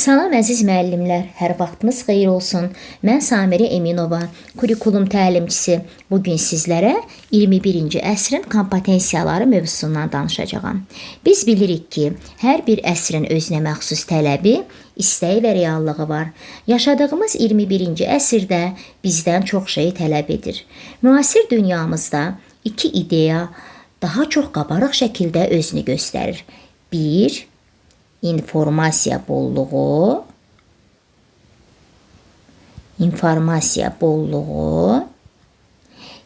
Salam əziz müəllimlər, hər vaxtınız xeyir olsun. Mən Samiri Eminova, kurikulum təlimçisi. Bugün sizlərə 21-ci əsrin kompetensiyaları mövzusundan danışacağam. Biz bilirik ki, hər bir əsrin özünə məxsus tələbi, istəyi və reallığı var. Yaşadığımız 21-ci əsrdə bizdən çox şey tələb edir. Müasir dünyamızda iki ideya daha çox qabarıq şəkildə özünü göstərir. 1. İnformasiya bolluğu,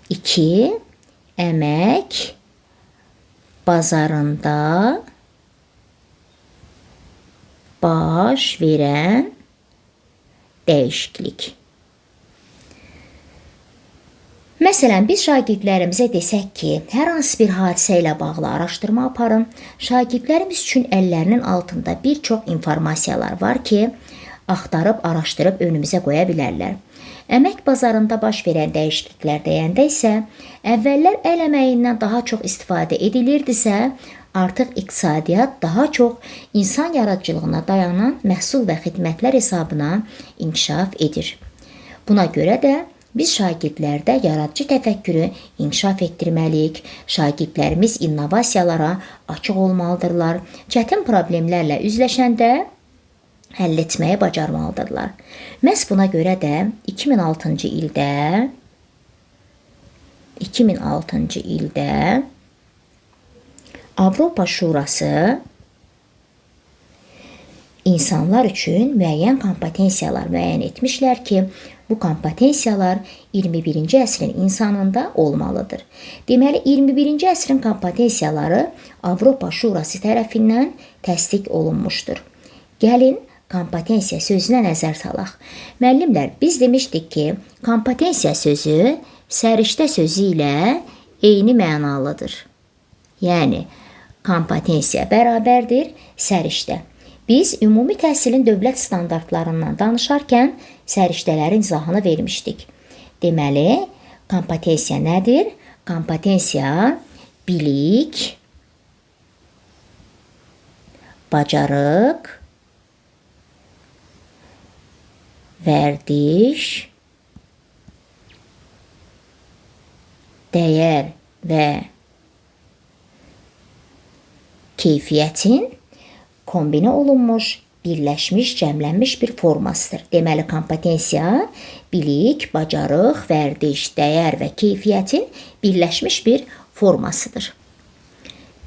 2. Əmək bazarında baş verən dəyişiklik. Məsələn, biz şagirdlərimizə desək ki, hər hansı bir hadisə ilə bağlı araşdırma aparın, şagirdlərimiz üçün əllərinin altında bir çox informasiyalar var ki, axtarıb, araşdırıb önümüzə qoya bilərlər. Əmək bazarında baş verən dəyişikliklər deyəndə isə, əvvəllər əl əməyindən daha çox istifadə edilirdisə, artıq iqtisadiyyat daha çox insan yaradıcılığına dayanan məhsul və xidmətlər hesabına inkişaf edir. Buna görə də biz şagirdlərdə yaradıcı təfəkkürü inkişaf etdirməliyik. Şagirdlərimiz innovasiyalara açıq olmalıdırlar. Çətin problemlərlə üzləşəndə həll etməyi bacarmalıdırlar. Məhz buna görə də 2006-cı ildə Avropa Şurası insanlar üçün müəyyən kompetensiyalar müəyyən etmişlər ki, bu kompetensiyalar 21-ci əsrin insanında olmalıdır. Deməli, 21-ci əsrin kompetensiyaları Avropa Şurası tərəfindən təsdiq olunmuşdur. Gəlin, kompetensiya sözünə nəzər salaq. Müəllimlər, biz demişdik ki, kompetensiya sözü səriştə sözü ilə eyni mənalıdır. Yəni, kompetensiya bərabərdir səriştə. Biz ümumi təhsilin dövlət standartlarından danışarkən səriştələrin izahını vermişdik. Deməli, kompetensiya nədir? Kompetensiya bilik, bacarıq, vərdiş, dəyər və keyfiyyətin kombinə olunmuş, birləşmiş, cəmlənmiş bir formasıdır. Deməli, kompetensiya bilik, bacarıq, vərdiş, dəyər və keyfiyyətin birləşmiş bir formasıdır.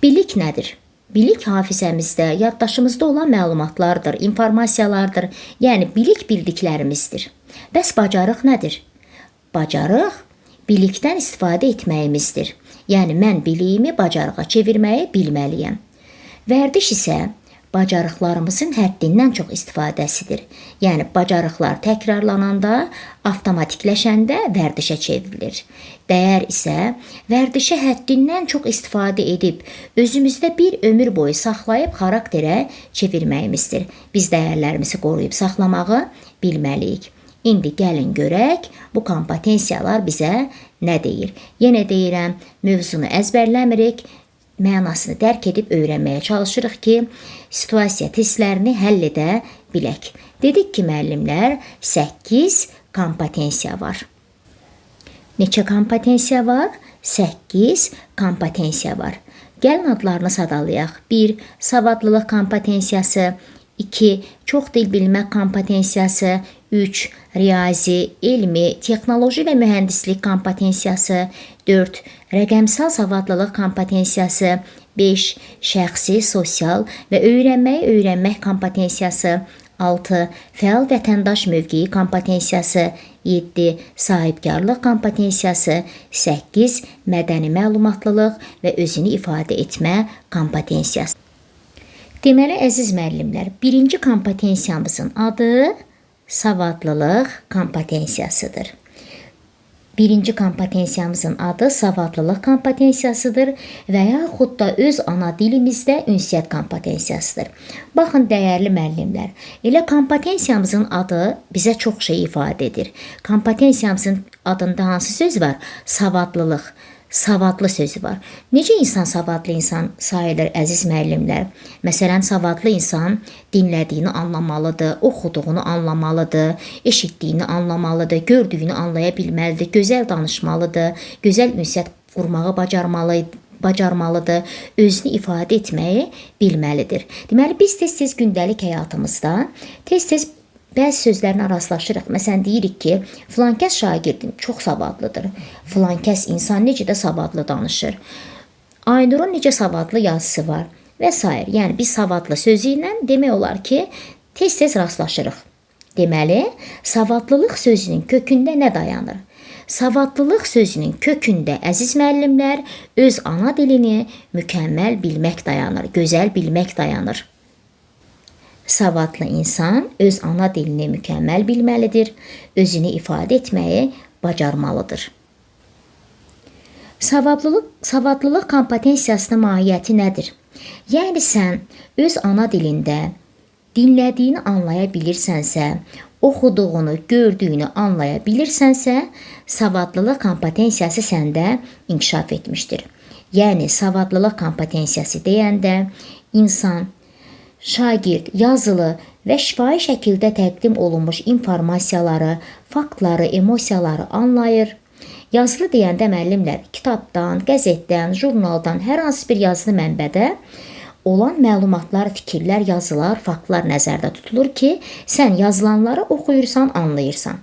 Bilik nədir? Bilik hafizəmizdə, yaddaşımızda olan məlumatlardır, informasiyalardır. Yəni, bilik bildiklərimizdir. Bəs bacarıq nədir? Bacarıq bilikdən istifadə etməyimizdir. Yəni, mən biliyimi bacarığa çevirməyi bilməliyəm. Vərdiş isə bacarıqlarımızın həddindən çox istifadəsidir. Yəni, bacarıqlar təkrarlananda, avtomatikləşəndə vərdişə çevrilir. Dəyər isə vərdişə həddindən çox istifadə edib, özümüzdə bir ömür boyu saxlayıb xarakterə çevirməyimizdir. Biz dəyərlərimizi qoruyub saxlamağı bilməliyik. İndi gəlin görək, bu kompetensiyalar bizə nə deyir? Yenə deyirəm, mövzunu əzbərləmirik, mənasını dərk edib öyrənməyə çalışırıq ki, situasiya testlərini həll edə bilək. Dedik ki, müəllimlər, 8 kompetensiya var. Neçə kompetensiya var? 8 kompetensiya var. Gəlin adlarını sadalayaq. 1. Savadlılıq kompetensiyası. 2. Çox dil bilmək kompetensiyası. 3. Riyazi, elmi, texnoloji və mühəndislik kompetensiyası. 4. Rəqəmsal savadlılıq kompetensiyası. 5. Şəxsi, sosial və öyrənmək kompetensiyası. 6. Fəal vətəndaş mövqeyi kompetensiyası. 7. Sahibkarlıq kompetensiyası. 8. Mədəni məlumatlılıq və özünü ifadə etmə kompetensiyası. Deməli, əziz müəllimlər, birinci kompetensiyamızın adı savadlılıq kompetensiyasıdır. Birinci kompetensiyamızın adı savadlılıq kompetensiyasıdır və yaxud da öz ana dilimizdə ünsiyyət kompetensiyasıdır. Baxın, dəyərli müəllimlər, elə kompetensiyamızın adı bizə çox şey ifadə edir. Kompetensiyamızın adında hansı söz var? Savadlılıq. savadlı sözü var. Necə insan savadlı insan sayılır əziz müəllimlər? Məsələn, savadlı insan dinlədiyini anlamalıdır, oxuduğunu anlamalıdır, eşitdiyini anlamalıdır, gördüyünü anlaya bilməlidir, gözəl danışmalıdır, gözəl ünsiyyət qurmağı bacarmalıdır, özünü ifadə etməyi bilməlidir. Deməli, biz tez-tez gündəlik həyatımızda tez-tez bəzi sözlərlə rastlaşırıq. Məsələn, deyirik ki, filankəs şagirdim çox savadlıdır. Filankəs insan necə də savadlı danışır. Aynurun necə savadlı yazısı var və s. Yəni, biz savadlı sözü ilə demək olar ki, tez-tez rastlaşırıq. Deməli, savadlılıq sözünün kökündə nə dayanır? Savadlılıq sözünün kökündə, əziz müəllimlər, öz ana dilini mükəmməl bilmək dayanır, gözəl bilmək dayanır. Savadlı insan öz ana dilini mükəmməl bilməlidir, özünü ifadə etməyi bacarmalıdır. Savadlılıq kompetensiyasının mahiyyəti nədir? Yəni, sən öz ana dilində dinlədiyini anlaya bilirsənsə, oxuduğunu, gördüyünü anlaya bilirsənsə, savadlılıq kompetensiyası səndə inkişaf etmişdir. Yəni, savadlılıq kompetensiyası deyəndə insan, şagird yazılı və şifahi şəkildə təqdim olunmuş informasiyaları, faktları, emosiyaları anlayır. Yazılı deyəndə müəllimlər kitabdan, qəzetdən, jurnaldan, hər hansı bir yazılı mənbədə olan məlumatlar, fikirlər, yazılar, faktlar nəzərdə tutulur ki, sən yazılanları oxuyursan, anlayırsan.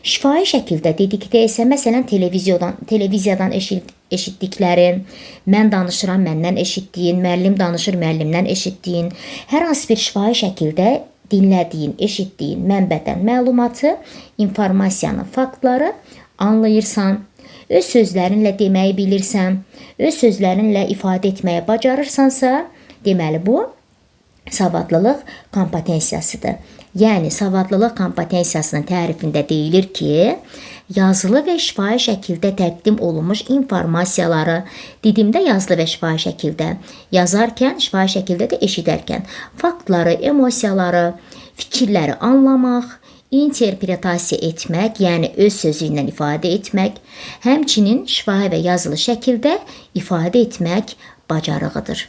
Şifahi şəkildə dedikdə isə, məsələn, televiziyadan eşitdiklərin, mən danışıram, məndən eşitdiyin, müəllim danışır, müəllimdən eşitdiyin, hər hansı bir şifahi şəkildə dinlədiyin, eşitdiyin mənbədən məlumatı, informasiyanı, faktları anlayırsan, öz sözlərinlə deməyi bilirsən, öz sözlərinlə ifadə etməyə bacarırsansa, deməli bu savadlılıq kompetensiyasıdır. Yəni, savadlılıq kompetensiyasının tərifində deyilir ki, yazılı və şifahi şəkildə təqdim olunmuş informasiyaları, didimdə yazılı və şifahi şəkildə yazarkən, şifahi şəkildə də eşidərkən, faktları, emosiyaları, fikirləri anlamaq, interpretasiya etmək, yəni öz sözü ilə ifadə etmək, həmçinin şifahi və yazılı şəkildə ifadə etmək bacarığıdır.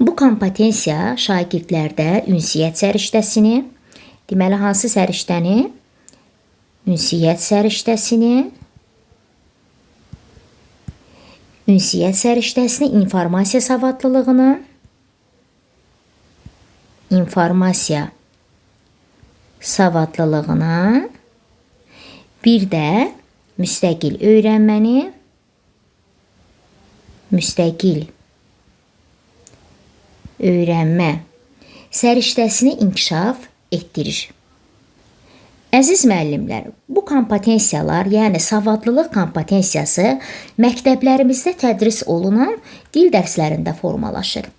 Bu kompetensiya şagirdlərdə ünsiyyət səriştəsini, deməli, hansı səriştəni? Ünsiyyət səriştəsini, informasiya savadlılığını, bir də müstəqil öyrənməni, öyrənmə səriştəsini inkişaf etdirir. Əziz müəllimlər, bu kompetensiyalar, yəni savadlılıq kompetensiyası məktəblərimizdə tədris olunan dil dərslərində formalaşır.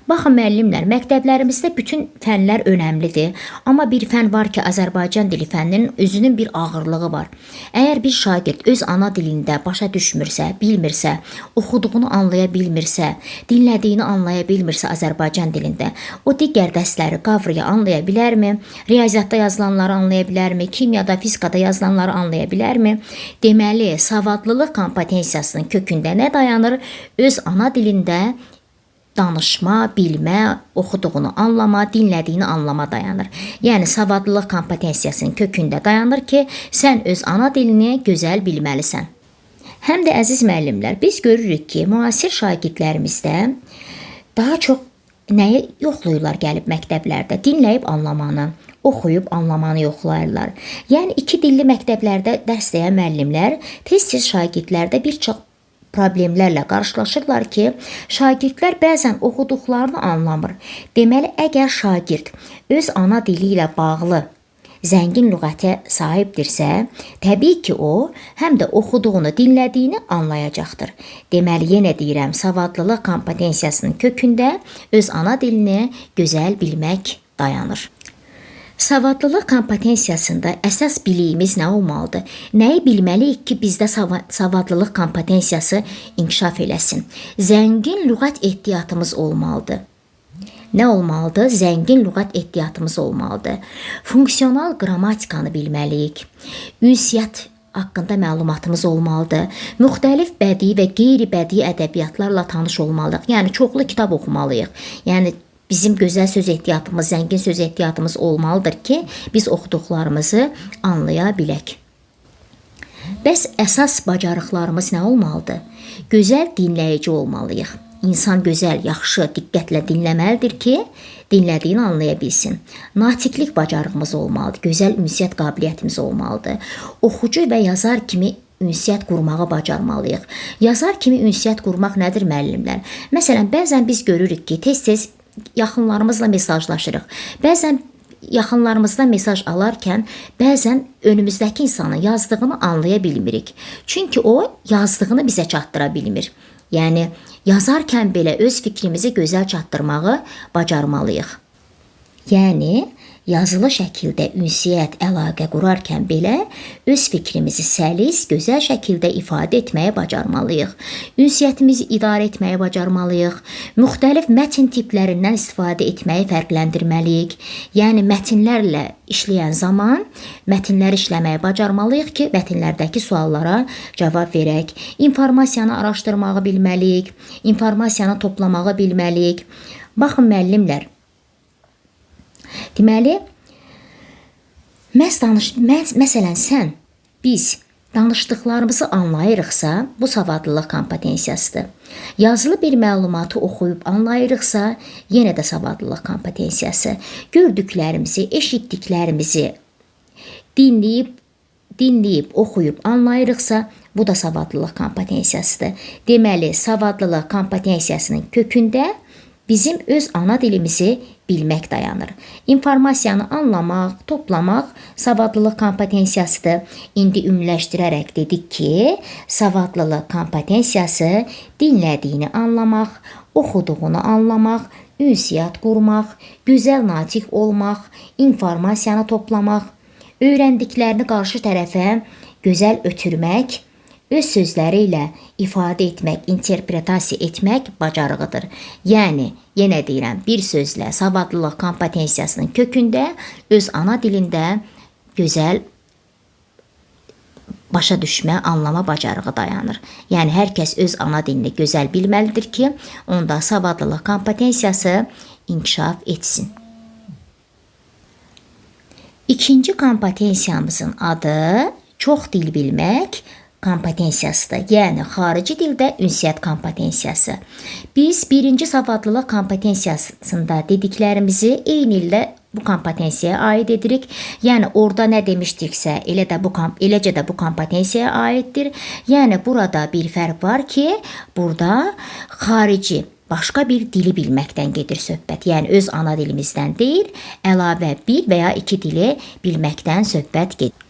Baxın müəllimlər, məktəblərimizdə bütün fənlər önəmlidir, amma bir fən var ki, Azərbaycan dili fənninin özünün bir ağırlığı var. Əgər bir şagird öz ana dilində başa düşmürsə, bilmirsə, oxuduğunu anlaya bilmirsə, dinlədiyini anlaya bilmirsə Azərbaycan dilində, o digər dərsləri qavraya anlaya bilərmi? Riyaziyyatda yazılanları anlaya bilərmi? Kimyada, fizikada yazılanları anlaya bilərmi? Deməli, savadlılıq kompetensiyasının kökündə nə dayanır? Öz ana dilində danışma, bilmə, oxuduğunu anlama, dinlədiyini anlama dayanır. Yəni, savadlılıq kompetensiyasının kökündə dayanır ki, sən öz ana dilini gözəl bilməlisən. Həm də əziz müəllimlər, biz görürük ki, müasir şagirdlərimizdə daha çox nəyi yoxlayırlar gəlib məktəblərdə? Dinləyib anlamanı, oxuyub anlamanı yoxlayırlar. Yəni, iki dilli məktəblərdə dərs deyən müəllimlər tez-tez şagirdlərdə bir çox problemlərlə qarşılaşırlar ki, şagirdlər bəzən oxuduqlarını anlamır. Deməli, əgər şagird öz ana dili ilə bağlı zəngin lüğətə sahibdirsə, təbii ki, o həm də oxuduğunu, dinlədiyini anlayacaqdır. Deməli, yenə deyirəm, savadlılıq kompetensiyasının kökündə öz ana dilini gözəl bilmək dayanır. Savadlılıq kompetensiyasında əsas biliyimiz nə olmalıdır? Nəyi bilməliyik ki, bizdə savadlılıq kompetensiyası inkişaf eləsin? Zəngin lüğət ehtiyatımız olmalıdır. Nə olmalıdır? Zəngin lüğət ehtiyatımız olmalıdır. Funksional qrammatikanı bilməliyik. Ünsiyyət haqqında məlumatımız olmalıdır. Müxtəlif bədii və qeyri-bədii ədəbiyyatlarla tanış olmalıyıq. Yəni çoxlu kitab oxumalıyıq. Yəni bizim gözəl söz ehtiyatımız, zəngin söz ehtiyatımız olmalıdır ki, biz oxuduqlarımızı anlaya bilək. Bəs əsas bacarıqlarımız nə olmalıdır? Gözəl dinləyici olmalıyıq. İnsan gözəl, yaxşı, diqqətlə dinləməlidir ki, dinlədiyini anlaya bilsin. Natiqlik bacarığımız olmalıdır. Gözəl ünsiyyət qabiliyyətimiz olmalıdır. Oxucu və yazar kimi ünsiyyət qurmağı bacarmalıyıq. Yazar kimi ünsiyyət qurmaq nədir müəllimlər? Məsələn, bəzən biz görürük ki, tez-tez yaxınlarımızla mesajlaşırıq. Bəzən yaxınlarımızdan mesaj alarkən bəzən önümüzdəki insanın yazdığını anlaya bilmirik. Çünki o yazdığını bizə çatdıra bilmir. Yəni yazarkən belə öz fikrimizi gözəl çatdırmağı bacarmalıyıq. Yəni yazılı şəkildə ünsiyyət, əlaqə qurarkən belə öz fikrimizi səlis, gözəl şəkildə ifadə etməyə bacarmalıyıq. Ünsiyyətimizi idarə etməyə bacarmalıyıq. Müxtəlif mətn tiplərindən istifadə etməyi fərqləndirməliyik. Yəni mətnlərlə işləyən zaman mətnləri işləməyə bacarmalıyıq ki, mətnlərdəki suallara cavab verək. İnformasiyanı araşdırmağı bilməliyik. İnformasiyanı toplamağı bilməliyik. Baxın müəllimlər, deməli, məsələn, biz danışdıqlarımızı anlayırıqsa, bu savadlılıq kompetensiyasıdır. Yazılı bir məlumatı oxuyub anlayırıqsa, yenə də savadlılıq kompetensiyası. Gördüklərimizi, eşitdiklərimizi dinləyib, oxuyub anlayırıqsa, bu da savadlılıq kompetensiyasıdır. Deməli, savadlılıq kompetensiyasının kökündə bizim öz ana dilimizi bilmək dayanır. İnformasiyanı anlamaq, toplamaq savadlılıq kompetensiyasıdır. İndi ümumiləşdirərək dedik ki, savadlılıq kompetensiyası dinlədiyini anlamaq, oxuduğunu anlamaq, ünsiyyət qurmaq, gözəl natiq olmaq, informasiyanı toplamaq, öyrəndiklərini qarşı tərəfə gözəl ötürmək, öz sözləri ilə ifadə etmək, interpretasiya etmək bacarığıdır. Yəni, yenə deyirəm, bir sözlə savadlılıq kompetensiyasının kökündə öz ana dilində gözəl başa düşmə, anlama bacarığı dayanır. Yəni, hər kəs öz ana dilini gözəl bilməlidir ki, onda savadlılıq kompetensiyası inkişaf etsin. İkinci kompetensiyamızın adı çox dil bilmək kompetensiyasıdır. Yəni, xarici dildə ünsiyyət kompetensiyası. Biz birinci savadlılıq kompetensiyasında dediklərimizi eyni ildə bu kompetensiyaya aid edirik. Yəni, orada nə demişdiksə, eləcə də bu kompetensiyaya aiddir. Yəni, burada bir fərq var ki, burada xarici, başqa bir dili bilməkdən gedir söhbət. Yəni, öz ana dilimizdən deyil, əlavə bir və ya iki dili bilməkdən söhbət gedir.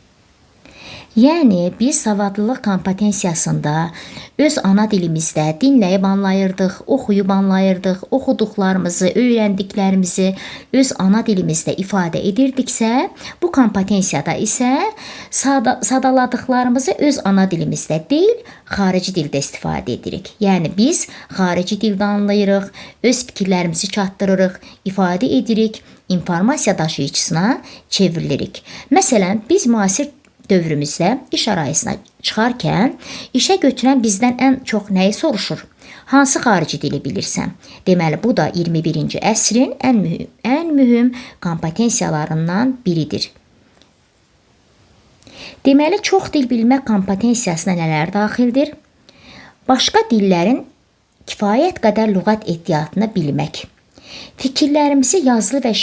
Yəni, biz savadlılıq kompetensiyasında öz ana dilimizdə dinləyib anlayırdıq, oxuyub anlayırdıq, oxuduqlarımızı, öyrəndiklərimizi öz ana dilimizdə ifadə edirdiksə, bu kompetensiyada isə sadaladıqlarımızı öz ana dilimizdə deyil, xarici dildə istifadə edirik. Yəni, biz xarici dildə anlayırıq, öz fikirlərimizi çatdırırıq, ifadə edirik, informasiya daşıyıcısına çevrilirik. Məsələn, biz müasir dövrümüzdə iş arayısına çıxarkən işə götürən bizdən ən çox nəyi soruşur? Hansı xarici dili bilirsən? Deməli, bu da 21-ci əsrin ən mühüm kompetensiyalarından biridir. Deməli, çox dil bilmək kompetensiyasına nələr daxildir? Başqa dillərin kifayət qədər lüğət ehtiyatını bilmək. Fikirlərimizi yazılı və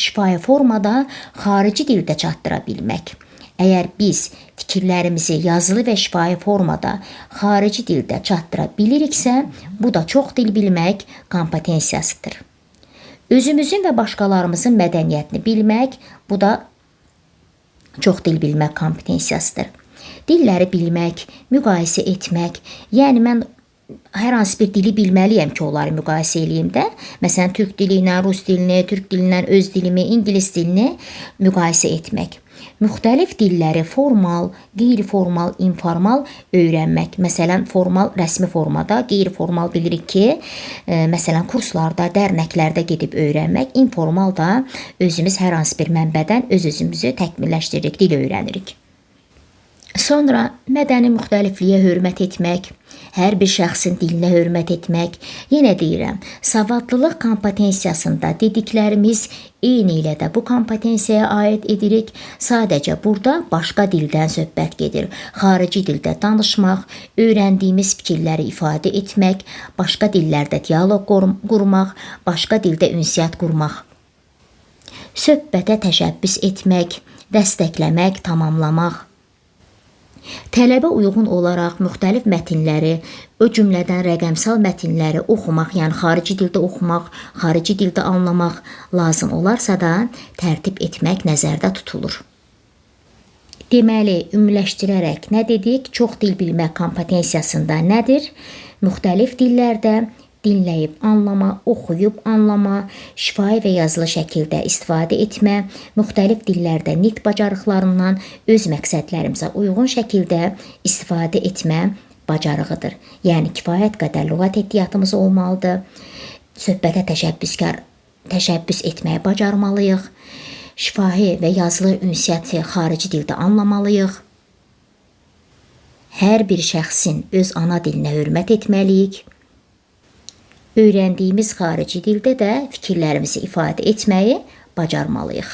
şifahi formada xarici dildə çatdıra bilmək. Əgər biz fikirlərimizi yazılı və şifahi formada xarici dildə çatdıra biliriksə, bu da çox dil bilmək kompetensiyasıdır. Özümüzün və başqalarımızın mədəniyyətini bilmək, bu da çox dil bilmək kompetensiyasıdır. Dilləri bilmək, müqayisə etmək, yəni mən hər hansı bir dili bilməliyəm ki, onları müqayisə eləyim də. Məsələn, türk dili ilə rus dilini, türk dilindən öz dilimi, ingilis dilini müqayisə etmək. Müxtəlif dilləri formal, qeyri-formal, informal öyrənmək. Məsələn, formal, rəsmi formada, qeyri-formal bilirik ki, məsələn, kurslarda, dərnəklərdə gedib öyrənmək. İnformal da özümüz hər hansı bir mənbədən öz-özümüzü təkmilləşdiririk, dil öyrənirik. Sonra mədəni müxtəlifliyə hörmət etmək, hər bir şəxsin dilinə hörmət etmək. Yenə deyirəm, savadlılıq kompetensiyasında dediklərimiz eyni ilə də bu kompetensiyaya aid edirik. Sadəcə burada başqa dildən söhbət gedir. Xarici dildə danışmaq, öyrəndiyimiz fikirləri ifadə etmək, başqa dillərdə dialoq qurmaq, başqa dildə ünsiyyət qurmaq. Söhbətə təşəbbüs etmək, dəstəkləmək, tamamlamaq. Tələbə uyğun olaraq müxtəlif mətnləri, o cümlədən rəqəmsal mətnləri oxumaq, yəni xarici dildə oxumaq, xarici dildə anlamaq lazım olarsa da tərtib etmək nəzərdə tutulur. Deməli, ümumiləşdirərək nə dedik? Çox dil bilmək kompetensiyasında nədir? Müxtəlif dillərdə dinləyib anlama, oxuyub anlama, şifahi və yazılı şəkildə istifadə etmə, müxtəlif dillərdə nitq bacarıqlarından öz məqsədlərimizə uyğun şəkildə istifadə etmə bacarığıdır. Yəni, kifayət qədər lüğət ehtiyatımız olmalıdır. Söhbətə təşəbbüs etməyi bacarmalıyıq. Şifahi və yazılı ünsiyyəti xarici dildə anlamalıyıq. Hər bir şəxsin öz ana dilinə hörmət etməliyik. Öyrəndiyimiz xarici dildə də fikirlərimizi ifadə etməyi bacarmalıyıq.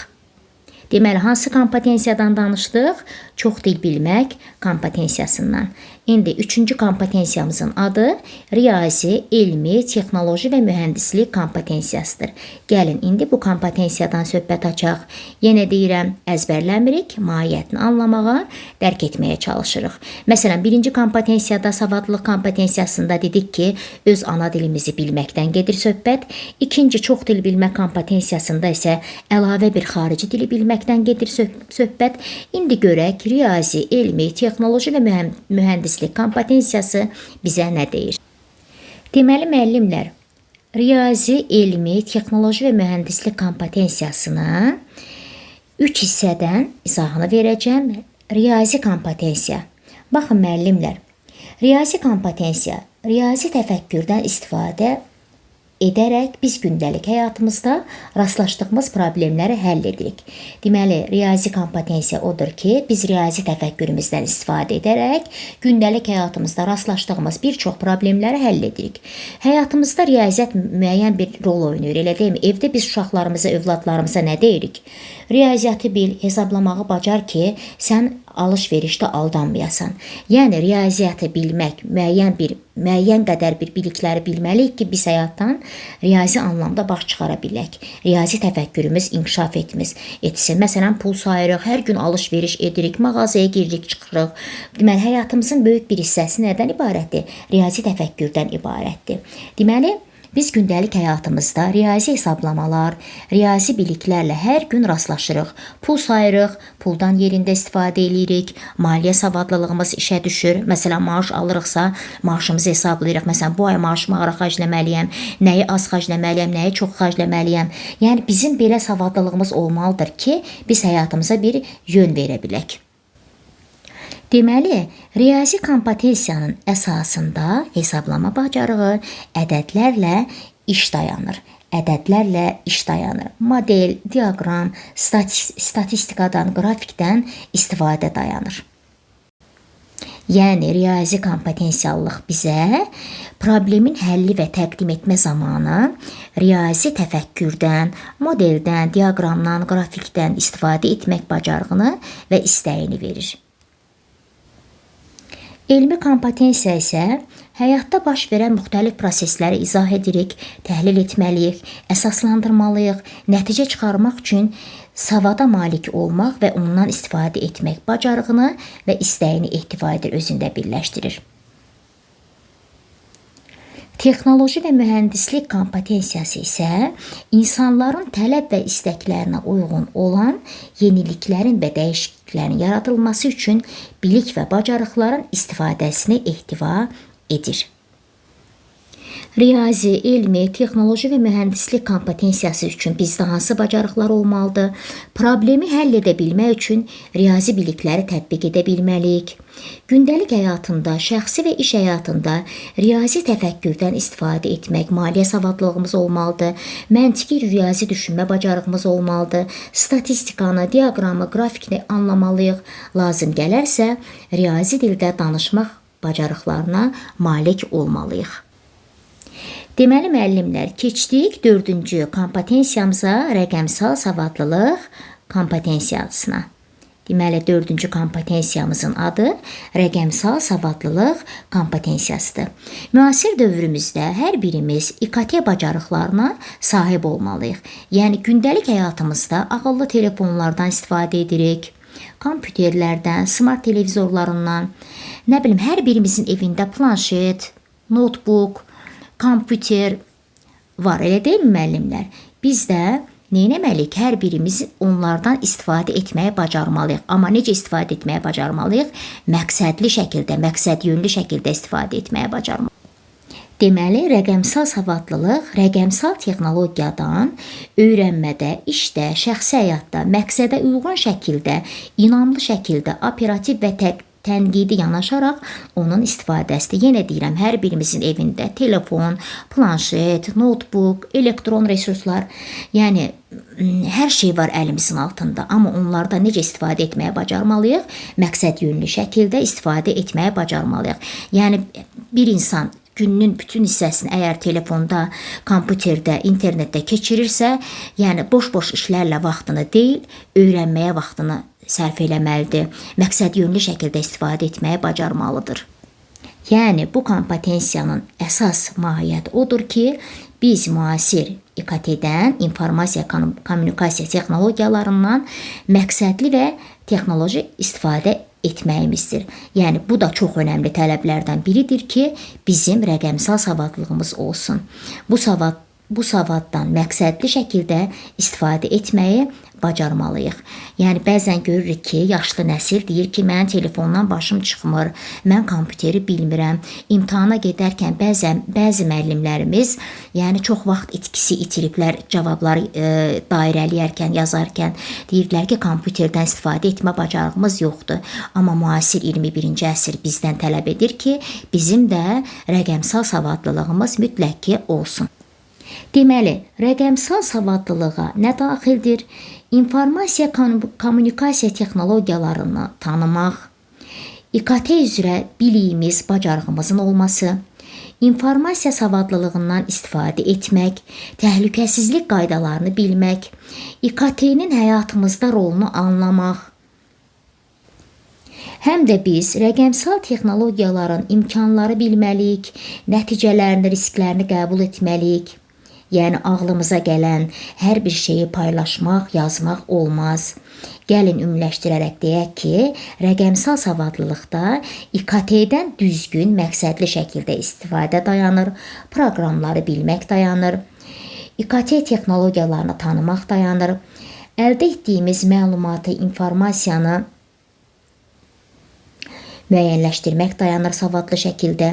Deməli, hansı kompetensiyadan danışdıq? Çox dil bilmək kompetensiyasından. İndi 3-cü kompetensiyamızın adı riyazi, elmi, texnoloji və mühəndislik kompetensiyasıdır. Gəlin, indi bu kompetensiyadan söhbət açaq. Yenə deyirəm, əzbərləmirik, mahiyyətini anlamağa, dərk etməyə çalışırıq. Məsələn, 1-ci kompetensiyada savadlılıq kompetensiyasında dedik ki, öz ana dilimizi bilməkdən gedir söhbət. 2-ci çox dil bilmək kompetensiyasında isə əlavə bir xarici dili bilməkdən gedir söhbət. İndi görək, riyazi, elmi, texnoloji və mühəndislik kompetensiyası bizə nə deyir? Deməli, müəllimlər, riyazi, elmi, texnoloji və mühəndislik kompetensiyasını 3 hissədən izahını verəcəm. Riyazi kompetensiya. Baxın, müəllimlər, riyazi kompetensiya, riyazi təfəkkürdən istifadə edərək biz gündəlik həyatımızda rastlaşdığımız problemləri həll edirik. Deməli, riyazi kompetensiya odur ki, biz riyazi təfəkkürümüzdən istifadə edərək gündəlik həyatımızda rastlaşdığımız bir çox problemləri həll edirik. Həyatımızda riyaziyyat müəyyən bir rol oynayır, elə deyilmi? Evdə biz uşaqlarımıza, övladlarımıza nə deyirik? Riyaziyyatı bil, hesablamağı bacar ki, sən alış-verişdə aldanmayasan. Yəni, riyaziyyatı bilmək, müəyyən qədər bir bilikləri bilməliyik ki, biz həyatdan riyazi anlamda baş çıxara bilək. Riyazi təfəkkürümüz inkişaf etsin. Məsələn, pul sayırıq, hər gün alış-veriş edirik, mağazaya giririk, çıxırıq. Deməli, həyatımızın böyük bir hissəsi nədən ibarətdir? Riyazi təfəkkürdən ibarətdir. Deməli, biz gündəlik həyatımızda riyazi hesablamalar, riyazi biliklərlə hər gün rastlaşırıq. Pul sayırıq, puldan yerində istifadə edirik, maliyyə savadlılığımız işə düşür. Məsələn, maaş alırıqsa, maaşımızı hesablayırıq. Məsələn, bu ay maaşımı hara xərcləməliyəm, nəyi az xərcləməliyəm, nəyi çox xərcləməliyəm. Yəni, bizim belə savadlılığımız olmalıdır ki, biz həyatımıza bir yön verə bilək. Deməli, riyazi kompetensiyanın əsasında hesablama bacarığı, ədədlərlə iş dayanır. Model, diaqram, statistikadan, qrafikdən istifadə dayanır. Yəni, riyazi kompetensiyallıq bizə problemin həlli və təqdim etmə zamanı riyazi təfəkkürdən, modeldən, diaqramdan, qrafikdən istifadə etmək bacarığını və istəyini verir. Elmi kompetensiya isə həyatda baş verən müxtəlif prosesləri izah edirik, təhlil etməliyik, əsaslandırmalıyıq, nəticə çıxarmaq üçün savada malik olmaq və ondan istifadə etmək bacarığını və istəyini ehtiva edir, özündə birləşdirir. Texnoloji və mühəndislik kompetensiyası isə insanların tələb və istəklərinə uyğun olan yeniliklərin və dəyişikliklərin yaradılması üçün bilik və bacarıqların istifadəsini ehtiva edir. Riyazi, elmi, texnoloji və mühəndislik kompetensiyası üçün bizdə hansı bacarıqlar olmalıdır? Problemi həll edə bilmək üçün riyazi bilikləri tətbiq edə bilməliyik. Gündəlik həyatında, şəxsi və iş həyatında riyazi təfəkkürdən istifadə etmək, maliyyə savadlılığımız olmalıdır. Məntiqi riyazi düşünmə bacarığımız olmalıdır. Statistikanı, diaqramı, qrafikini anlamalıyıq. Lazım gələrsə, riyazi dildə danışmaq bacarıqlarına malik olmalıyıq. Deməli, müəllimlər, keçdik 4-cü kompetensiyamıza, rəqəmsal savadlılıq kompetensiyasına. Deməli, 4-cü kompetensiyamızın adı rəqəmsal savadlılıq kompetensiyasıdır. Müasir dövrümüzdə hər birimiz İKT bacarıqlarına sahib olmalıyıq. Yəni, gündəlik həyatımızda ağıllı telefonlardan istifadə edirik, kompüterlərdən, smart televizorlarından, nə bilim, hər birimizin evində planşet, notebook, kompüter var, elə deyil mi müəllimlər? Biz də neynəməliyik? Hər birimiz onlardan istifadə etməyə bacarmalıyıq. Amma necə istifadə etməyə bacarmalıyıq? Məqsədli şəkildə, məqsədyönlü şəkildə istifadə etməyə bacarmalıyıq. Deməli, rəqəmsal savadlılıq, rəqəmsal texnologiyadan öyrənmədə, işdə, şəxsi həyatda, məqsədə uyğun şəkildə, inamlı şəkildə, operativ və tənqidi yanaşaraq onun istifadəsidir. Yenə deyirəm, hər birimizin evində telefon, planşet, notebook, elektron resurslar, yəni hər şey var əlimizin altında. Amma onlardan necə istifadə etməyə bacarmalıyıq? Məqsədyönlü şəkildə istifadə etməyə bacarmalıyıq. Yəni bir insan gününün bütün hissəsini əgər telefonda, kompüterdə, internetdə keçirirsə, yəni boş-boş işlərlə vaxtını deyil, öyrənməyə vaxtını sərf eləməlidir. Məqsədyönlü şəkildə istifadə etməyi bacarmalıdır. Yəni, bu kompetensiyanın əsas mahiyyəti odur ki, biz müasir İKT-dən, informasiya kommunikasiya texnologiyalarından məqsədli və texnoloji istifadə etməyimizdir. Yəni, bu da çox önəmli tələblərdən biridir ki, bizim rəqəmsal savadlılığımız olsun. Bu savaddan məqsədli şəkildə istifadə etməyi bacarmalıyıq. Yəni, bəzən görürük ki, yaşlı nəsil deyir ki, mənim telefondan başım çıxmır, mən kompüteri bilmirəm. İmtahana gedərkən bəzi müəllimlərimiz, yəni çox vaxt itkisi itiriblər, cavabları dairələyərkən, yazarkən deyirlər ki, kompüterdən istifadə etmə bacarığımız yoxdur. Amma müasir 21-ci əsr bizdən tələb edir ki, bizim də rəqəmsal savadlılığımız mütləq ki olsun. Deməli, rəqəmsal savadlılığa nə daxildir? İnformasiya kommunikasiya texnologiyalarını tanımaq, İKT üzrə biliyimiz, bacarığımızın olması, informasiya savadlılığından istifadə etmək, təhlükəsizlik qaydalarını bilmək, İKT-nin həyatımızda rolunu anlamaq. Həm də biz rəqəmsal texnologiyaların imkanları bilməliyik, nəticələrini, risklərini qəbul etməliyik. Yəni, ağlımıza gələn hər bir şeyi paylaşmaq, yazmaq olmaz. Gəlin ümumiləşdirərək deyək ki, rəqəmsal savadlılıqda İKT-dən düzgün, məqsədli şəkildə istifadə dayanır, proqramları bilmək dayanır, İKT texnologiyalarını tanımaq dayanır, əldə etdiyimiz məlumatı, informasiyanı müəyyənləşdirmək dayanır savadlı şəkildə.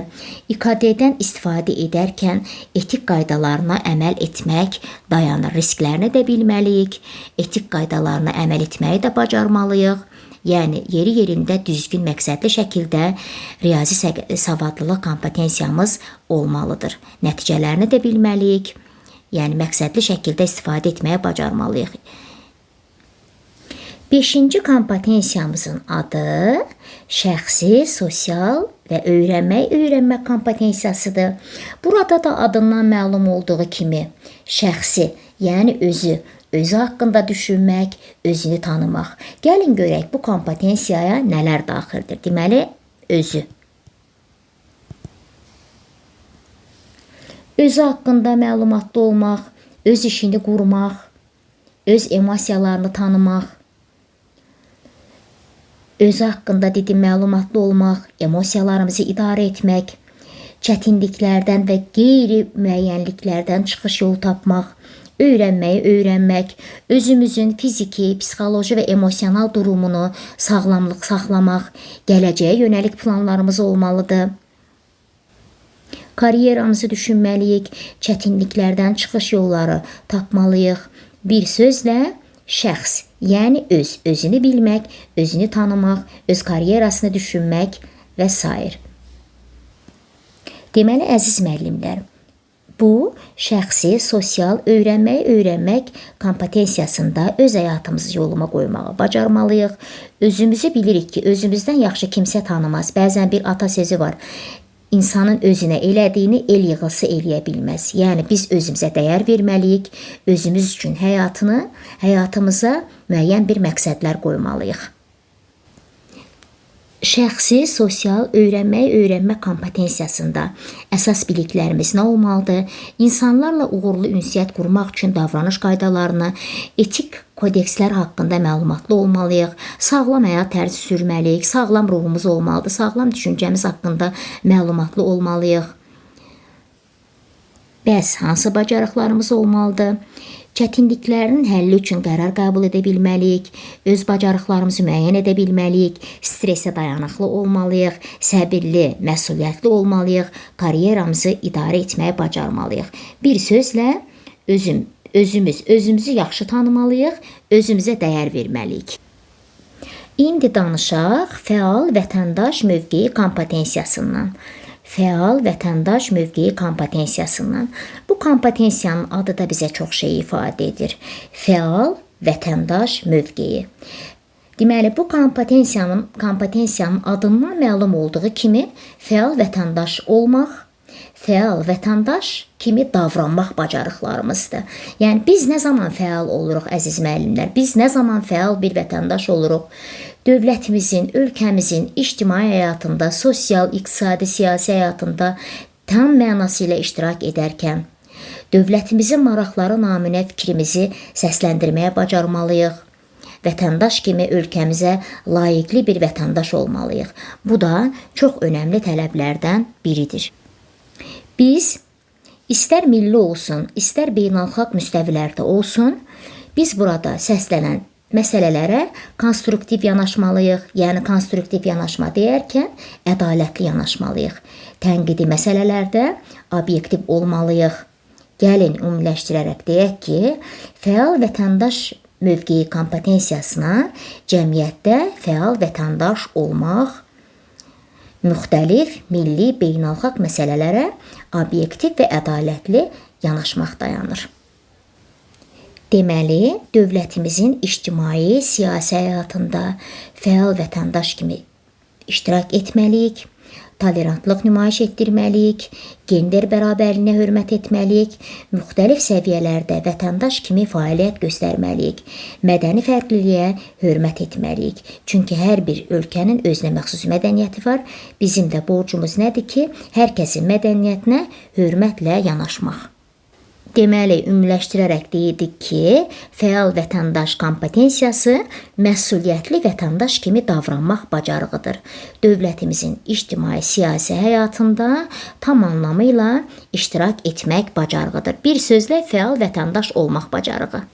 İKT-dən istifadə edərkən etik qaydalarına əməl etmək dayanır. Risklərini də bilməliyik, etik qaydalarına əməl etməyi də bacarmalıyıq. Yəni, yeri-yerində düzgün, məqsədli şəkildə riyazi savadlılıq kompetensiyamız olmalıdır. Nəticələrini də bilməliyik, yəni məqsədli şəkildə istifadə etməyə bacarmalıyıq. 5-ci kompetensiyamızın adı şəxsi, sosial və öyrənmə kompetensiyasıdır. Burada da adından məlum olduğu kimi şəxsi, yəni özü haqqında düşünmək, özünü tanımaq. Gəlin görək bu kompetensiyaya nələr daxildir. Deməli, özü. Özü haqqında məlumatlı olmaq, öz işini qurmaq, öz emosiyalarını tanımaq, özü haqqında dedim məlumatlı olmaq, emosiyalarımızı idarə etmək, çətinliklərdən və qeyri-müəyyənliklərdən çıxış yolu tapmaq, öyrənməyi öyrənmək, özümüzün fiziki, psixoloji və emosional durumunu saxlamaq, gələcəyə yönəlik planlarımız olmalıdır. Karyeramızı düşünməliyik, çətinliklərdən çıxış yolları tapmalıyıq. Bir sözlə şəxs, yəni özünü bilmək, özünü tanımaq, öz karyerasını düşünmək və s. Deməli, əziz müəllimlər, bu, şəxsi, sosial öyrənmək kompetensiyasında öz həyatımızı yoluma qoymağı bacarmalıyıq. Özümüzü bilirik ki, özümüzdən yaxşı kimsə tanımaz. Bəzən bir ata sözü var. İnsanın özünə elədiyini el yığılsa eləyə bilməz. Yəni, biz özümüzə dəyər verməliyik. Özümüz üçün həyatımıza müəyyən bir məqsədlər qoymalıyıq. Şəxsi, sosial öyrənmək kompetensiyasında əsas biliklərimiz nə olmalıdır? İnsanlarla uğurlu ünsiyyət qurmaq üçün davranış qaydalarını, etik kodekslər haqqında məlumatlı olmalıyıq, sağlam həyat tərzi sürməliyik, sağlam ruhumuz olmalıdır, sağlam düşüncəmiz haqqında məlumatlı olmalıyıq. Bəs hansı bacarıqlarımız olmalıdır? Çətinliklərin həlli üçün qərar qəbul edə bilməliyik, öz bacarıqlarımızı müəyyən edə bilməliyik, stresə dayanıqlı olmalıyıq, səbirli, məsuliyyətli olmalıyıq, karyeramızı idarə etməyi bacarmalıyıq. Bir sözlə, özümüzü yaxşı tanımalıyıq, özümüzə dəyər verməliyik. İndi danışaq fəal vətəndaş mövqeyi kompetensiyasından. Fəal vətəndaş mövqeyi kompetensiyasından. Bu kompetensiyanın adı da bizə çox şey ifadə edir. Fəal vətəndaş mövqeyi. Deməli, bu kompetensiyanın adından məlum olduğu kimi fəal vətəndaş olmaq, fəal vətəndaş kimi davranmaq bacarıqlarımızdır. Yəni, biz nə zaman fəal oluruq, əziz müəllimlər? Biz nə zaman fəal bir vətəndaş oluruq? Dövlətimizin, ölkəmizin ictimai həyatında, sosial, iqtisadi, siyasi həyatında tam mənası ilə iştirak edərkən, dövlətimizin maraqları naminə fikrimizi səsləndirməyə bacarmalıyıq. Vətəndaş kimi ölkəmizə layiqli bir vətəndaş olmalıyıq. Bu da çox önəmli tələblərdən biridir. Biz, istər milli olsun, istər beynəlxalq müstəvilərdə olsun, biz burada səslənən məsələlərə konstruktiv yanaşmalıyıq. Yəni, konstruktiv yanaşma deyərkən ədalətli yanaşmalıyıq. Tənqidi məsələlərdə obyektiv olmalıyıq. Gəlin, ümumiləşdirərək deyək ki, fəal vətəndaş mövqeyi kompetensiyasına cəmiyyətdə fəal vətəndaş olmaq, müxtəlif, milli, beynəlxalq məsələlərə obyektiv və ədalətli yanaşmaq dayanır. Deməli, dövlətimizin ictimai, siyasi həyatında fəal vətəndaş kimi iştirak etməliyik, tolerantlıq nümayiş etdirməliyik, gender bərabərliyinə hörmət etməliyik, müxtəlif səviyyələrdə vətəndaş kimi fəaliyyət göstərməliyik, mədəni fərqliliyə hörmət etməliyik. Çünki hər bir ölkənin özünə məxsus mədəniyyəti var. Bizim də borcumuz nədir ki, hər kəsin mədəniyyətinə hörmətlə yanaşmaq. Deməli, ümumiləşdirərək deyirik ki, fəal vətəndaş kompetensiyası məsuliyyətli vətəndaş kimi davranmaq bacarığıdır. Dövlətimizin ictimai siyasi həyatında tam anlamıyla iştirak etmək bacarığıdır. Bir sözlə fəal vətəndaş olmaq bacarığı.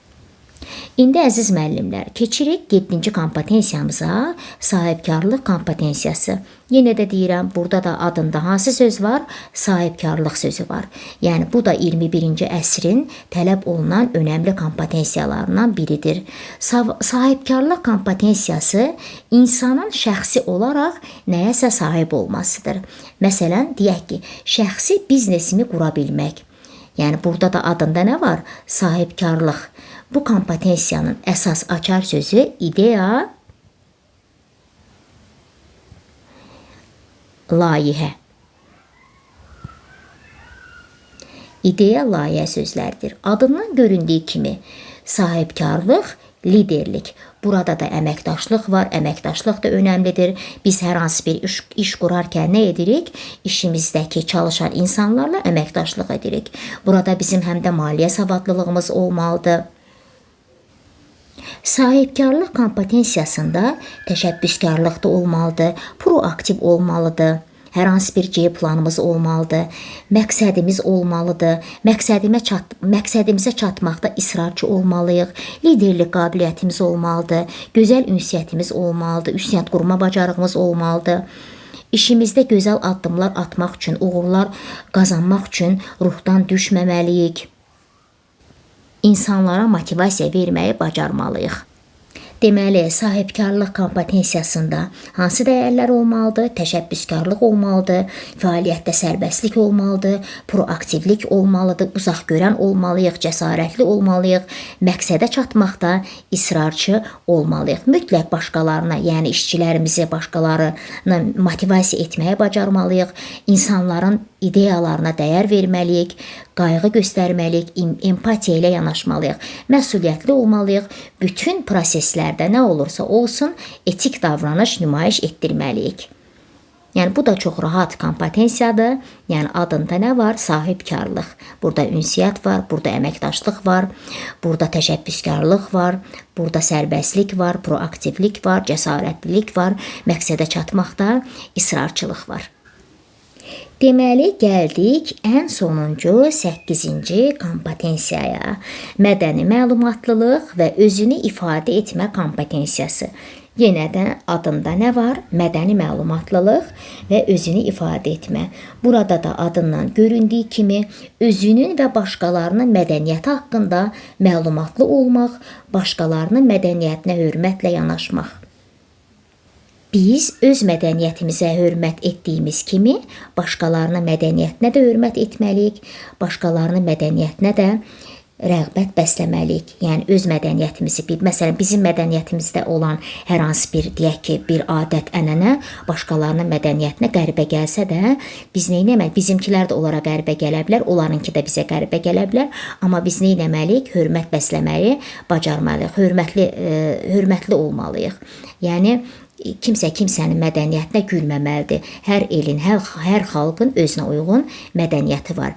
İndi əziz müəllimlər, keçirik 7-ci kompetensiyamıza, sahibkarlıq kompetensiyası. Yenə də deyirəm, burada da adında hansı söz var? Sahibkarlıq sözü var. Yəni, bu da 21-ci əsrin tələb olunan önəmli kompetensiyalarından biridir. Sahibkarlıq kompetensiyası insanın şəxsi olaraq nəyəsə sahib olmasıdır. Məsələn, deyək ki, şəxsi biznesini qura bilmək. Yəni, burada da adında nə var? Sahibkarlıq. Bu kompetensiyanın əsas açar sözü ideya, layihə. İdeya, layihə sözlərdir. Adından göründüyü kimi sahibkarlıq, liderlik. Burada da əməkdaşlıq var. Əməkdaşlıq da önəmlidir. Biz hər hansı bir iş qurarkən nə edirik? İşimizdəki çalışan insanlarla əməkdaşlıq edirik. Burada bizim həm də maliyyə savadlılığımız olmalıdır. Sahibkarlıq kompetensiyasında təşəbbüskarlıq da olmalıdır, proaktiv olmalıdır, hər hansı bir C planımız olmalıdır, məqsədimiz olmalıdır, məqsədimizə çatmaqda israrcı olmalıyıq, liderlik qabiliyyətimiz olmalıdır, gözəl ünsiyyətimiz olmalıdır, ünsiyyət qurma bacarığımız olmalıdır. İşimizdə gözəl addımlar atmaq üçün, uğurlar qazanmaq üçün ruhdan düşməməliyik. İnsanlara motivasiya verməyi bacarmalıyıq. Deməli, sahibkarlıq kompetensiyasında hansı dəyərlər olmalıdır? Təşəbbüskarlıq olmalıdır, fəaliyyətdə sərbəstlik olmalıdır, proaktivlik olmalıdır, uzaqgörən olmalıyıq, cəsarətli olmalıyıq, məqsədə çatmaqda israrçı olmalıyıq. Mütləq başqalarına, yəni işçilərimizi, başqalarını motivasiya etməyə bacarmalıyıq, insanların ideyalarına dəyər verməliyik, qayğı göstərməliyik, empatiya ilə yanaşmalıyıq, məsuliyyətli olmalıyıq, bütün proseslərdə nə olursa olsun, etik davranış nümayiş etdirməliyik. Yəni, bu da çox rahat kompetensiyadır. Yəni, adında nə var? Sahibkarlıq. Burada ünsiyyət var, burada əməkdaşlıq var, burada təşəbbüskarlıq var, burada sərbəstlik var, proaktivlik var, cəsarətlilik var, məqsədə çatmaqda israrçılıq var. Deməli, gəldik ən sonuncu 8-ci kompetensiyaya. Mədəni məlumatlılıq və özünü ifadə etmə kompetensiyası. Yenə də adında nə var? Mədəni məlumatlılıq və özünü ifadə etmə. Burada da adından göründüyü kimi özünün və başqalarının mədəniyyəti haqqında məlumatlı olmaq, başqalarının mədəniyyətinə hörmətlə yanaşmaq. Biz öz mədəniyyətimizə hörmət etdiyimiz kimi, başqalarının mədəniyyətinə də hörmət etməliyik, başqalarının mədəniyyətinə də rəğbət bəsləməliyik. Yəni, öz mədəniyyətimizi, məsələn, bizim mədəniyyətimizdə olan hər hansı bir, deyək ki, bir adət, ənənə başqalarının mədəniyyətinə qəribə gəlsə də, biz neynəməliyik? Bizimkilər də onlara qəribə gələ bilər, onlarınki də bizə qəribə gələ bilər, amma biz neynəməliyik? Hörmət bəsləməyi bacarmalıyıq, hörmətli olmalıyıq. Yəni, kimsə kimsənin mədəniyyətinə gülməməlidir. Hər elin, hər xalqın özünə uyğun mədəniyyəti var.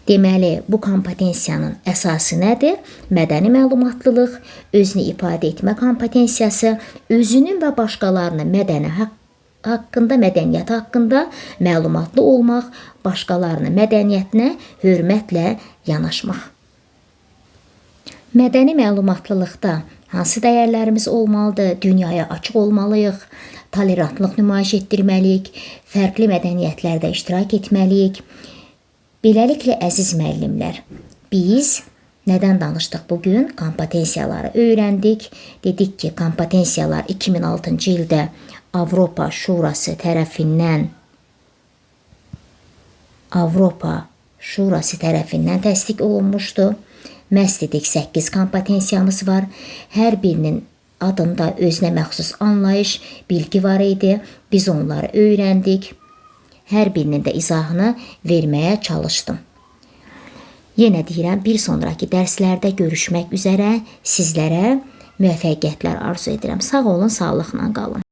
Deməli, bu kompetensiyanın əsası nədir? Mədəni məlumatlılıq, özünü ifadə etmə kompetensiyası, özünün və başqalarının mədəniyyəti haqqında məlumatlı olmaq, başqalarının mədəniyyətinə hörmətlə yanaşmaq. Mədəni məlumatlılıqda hansı dəyərlərimiz olmalıdır? Dünyaya açıq olmalıyıq, tolerantlıq nümayiş etdirməliyik, fərqli mədəniyyətlərdə iştirak etməliyik. Beləliklə, əziz müəllimlər, biz nədən danışdıq bugün? Kompetensiyaları öyrəndik. Dedik ki, kompetensiyalar 2006-cı ildə Avropa Şurası tərəfindən təsdiq olunmuşdu. Məhz dedik, 8 kompetensiyamız var. Hər birinin adında özünə məxsus anlayış, bilgi var idi. Biz onları öyrəndik. Hər birinin də izahını verməyə çalışdım. Yenə deyirəm, bir sonraki dərslərdə görüşmək üzərə sizlərə müvəffəqiyyətlər arzu edirəm. Sağ olun, sağlıqla qalın.